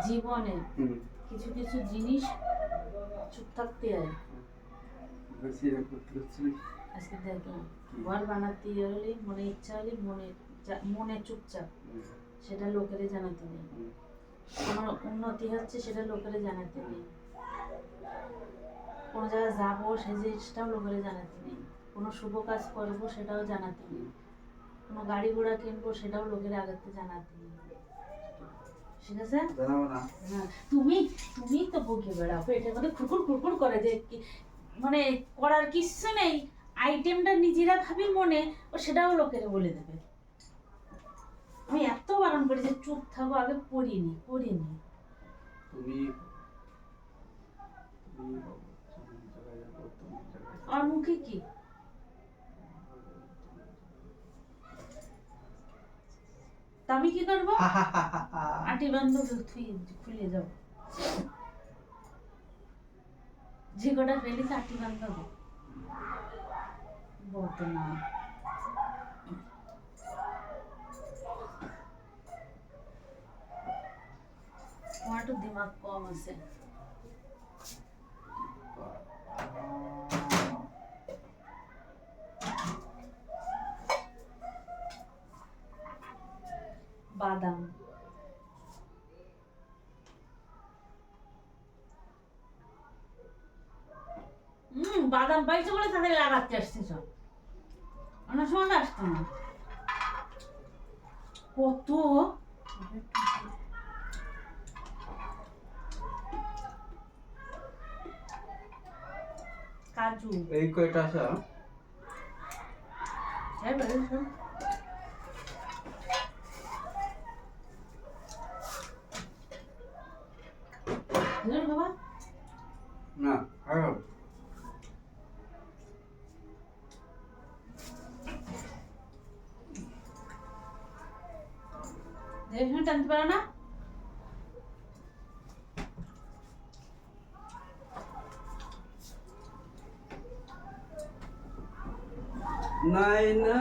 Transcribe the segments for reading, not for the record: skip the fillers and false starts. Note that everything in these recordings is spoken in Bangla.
জীবনে কিছু কিছু জিনিস চুপ থাকতে হয়। আজকে দেখলাম ঘর বানাতে হলে মনে ইচ্ছা হলে মনে চুপচাপ, সেটা লোকের জানাতে নেই। আমার উন্নতি হচ্ছে সেটা লোকের জানাতে নেই। কোনো জায়গায় যাবো সেই জিনিসটাও লোকের জানাতে নেই। কোনো শুভ কাজ করবো সেটাও জানাতে নেই। কোনো গাড়ি ঘোড়া কিনবো সেটাও লোকের আগেতে জানাতে নেই। ঠিক আছে? হ্যাঁ, তুমি তো বকে বেড়াও, এটা করে খুকুর খুকুর করে যে মানে করার কিছু নেই, আইটেমটা নিজেরা ভাবি মনে, ও সেটাও লোকের বলে দেবে। আমি এত বারণ করি যে চুপ থাকো, আগে পড়িনি। তুমি আমার মুখে কি আমি কি করবো? আটি বান্ধব খুলে যাও, যে কটা ফেলিস আটি বান্ধব বলতো না। তোমার একটু দিমাগ কম আছে। বাদাম বাদাম পাইছে বলে তাদের লাগাতে আসছে, সব অন্য সময় আসতো না। কত কাজু এই কয়টা আছে? বাবা না টানতে পারো না? নাই না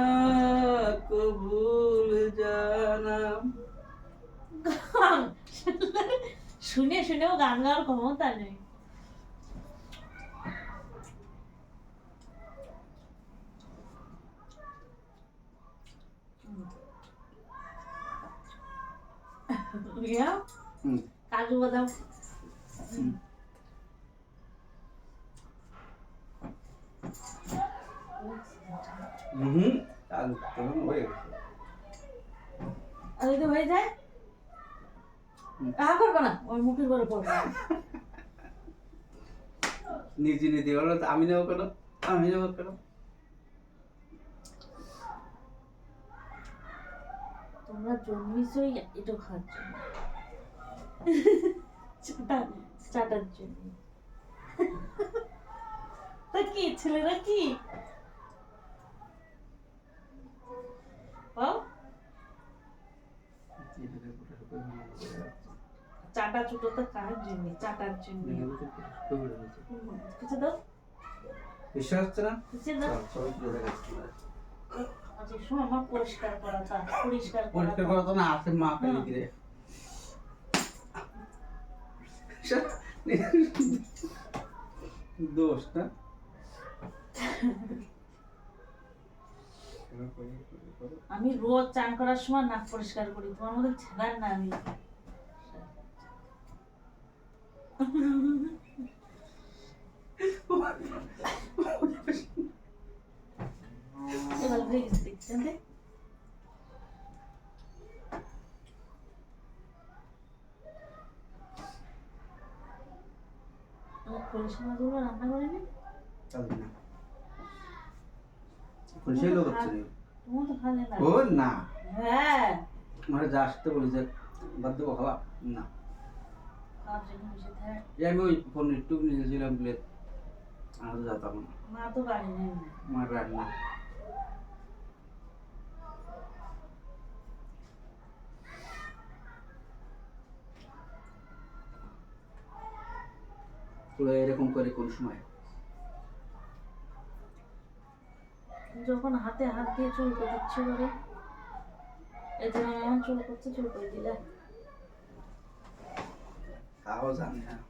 কবুল জানাম। শুনে শুনেও গান গাওয়ার ক্ষমতা নেই। কাজু বাদাম হয়ে যায়, করবো না, ওর মুখের করে পড়বো। নিজে নিজে বলো আমি নেবো কেন, আমি নেবো কেন? তোমরা জন্মিছই এটা খাওয়ার জন্য, চাটার জন্য। তা কি ছেলেরা কি চাটা চুটো তো কার জন্য? চাটার জন্য। কিছু দাও, বিশ্বাস হচ্ছে না? কিছু দাও। আচ্ছা শোনো, আমার পরিষ্কার করা তা পরিষ্কার করা তো না আছে, মা ফেলে দিলে দোষ না। আমি রোজ চান করার সময় নাক পরিষ্কার করি, তোমার মধ্যে ছেদার না আমি। ভালো হয়ে গেছে দেখছেন? সরিষা মাছগুলো রান্না করেনি? সরিষাই লোক হচ্ছে রে। তুমি তো খালে না। ও না, হ্যাঁ মানে যা আসতে বলি যে বাদ দেবো খাওয়া না। আমি ওই পনির টুক নিয়েছিলাম প্লেট, আর যেতাম না। মা তো বাড়ি নেই, মার রান্না এরকম করে কোন সময় যখন হাতে হাত দিয়ে চুল করতে ইচ্ছে করে, এই যে এমন চুল করতে চুল করে দিলে তাও জানি হ্যাঁ